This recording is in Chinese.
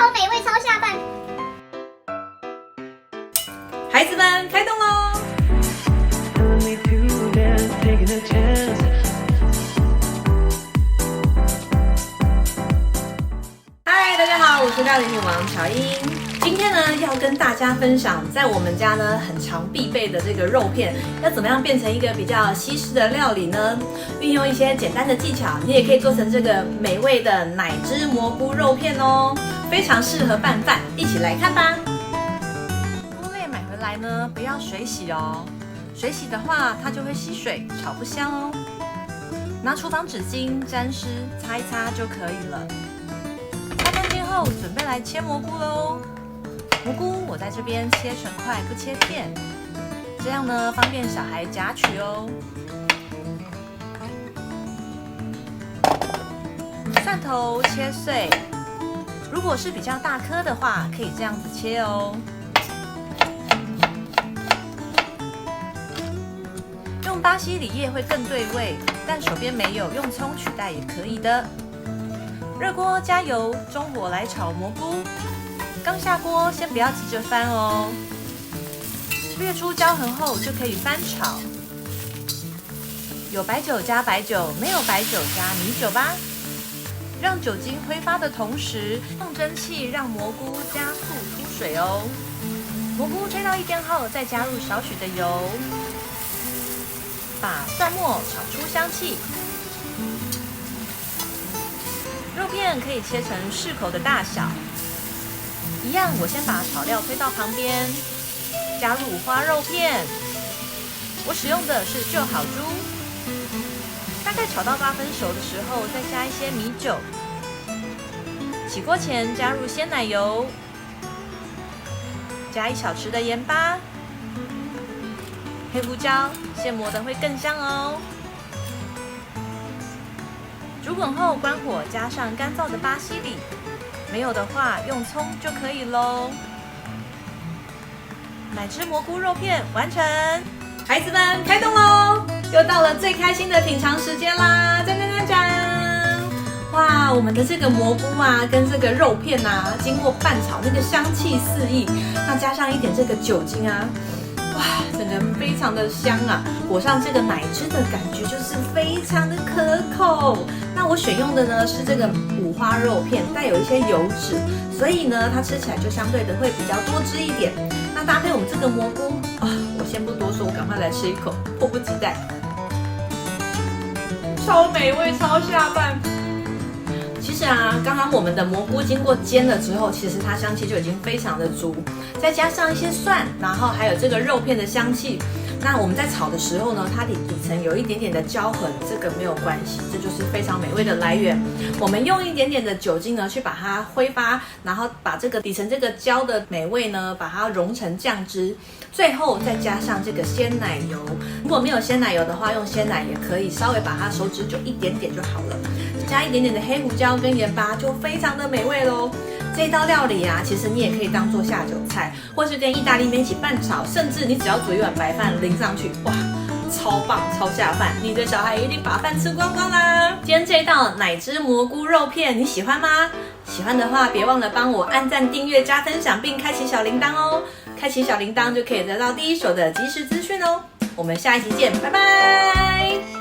超美味超下饭。孩子们开动喽！嗨，大家好，我是料理女王乔英。今天呢，要跟大家分享，在我们家呢很常必备的这个肉片，要怎么样变成一个比较西式的料理呢？运用一些简单的技巧，你也可以做成这个美味的奶汁蘑菇肉片哦，非常适合拌饭。一起来看吧。菇类买回来呢，不要水洗哦，水洗的话它就会吸水，炒不香哦。拿厨房纸巾沾湿擦一擦就可以了。擦干净后，准备来切蘑菇喽。蘑菇我在这边切成块，不切片，这样呢方便小孩夹取哦。蒜头切碎，如果是比较大颗的话，可以这样子切哦。用巴西里叶会更对味，但手边没有，用葱取代也可以的。热锅加油，中火来炒蘑菇。刚下锅，先不要急着翻哦，略出焦痕后就可以翻炒。有白酒加白酒，没有白酒加米酒吧。让酒精挥发的同时，用蒸汽让蘑菇加速出水哦。蘑菇吹到一边后，再加入少许的油，把蒜末炒出香气。肉片可以切成适口的大小。一样，我先把炒料推到旁边，加入五花肉片。我使用的是就好猪。大概炒到8分熟的时候，再加一些米酒。起锅前加入鲜奶油，加1小匙的盐巴，黑胡椒，现磨的会更香哦。煮滚后关火，加上干燥的巴西里。没有的话，用葱就可以喽。奶汁蘑菇肉片完成，孩子们开动喽！又到了最开心的品尝时间啦！赞赞赞赞！哇，我们的这个蘑菇啊，跟这个肉片啊，经过拌炒，那个香气四溢，那加上一点这个酒精啊，哇，整个非常的香啊！裹上这个奶汁的感觉就是非常的可口。那我选用的呢是这个五花肉片，带有一些油脂，所以呢它吃起来就相对的会比较多汁一点。那搭配我们这个蘑菇啊，我先不多说，我赶快来吃一口，迫不及待。超美味，超下饭。其实啊，刚刚我们的蘑菇经过煎了之后，其实它香气就已经非常的足，再加上一些蒜，然后还有这个肉片的香气。那我们在炒的时候呢，它底层有一点点的焦痕，这个没有关系，这就是非常美味的来源。我们用一点点的酒精呢，去把它挥发，然后把这个底层这个焦的美味呢，把它融成酱汁，最后再加上这个鲜奶油。如果没有鲜奶油的话，用鲜奶也可以，稍微把它手指就一点点就好了。加一点点的黑胡椒跟盐巴，就非常的美味咯。这道料理啊，其实你也可以当做下酒菜，或是跟意大利面一起拌炒，甚至你只要煮一碗白饭淋上去，哇，超棒超下饭，你的小孩一定把饭吃光光啦！今天这道奶汁蘑菇肉片你喜欢吗？喜欢的话，别忘了帮我按赞、订阅、加分享，并开启小铃铛哦！开启小铃铛就可以得到第一手的即时资讯哦。我们下一集见，拜拜。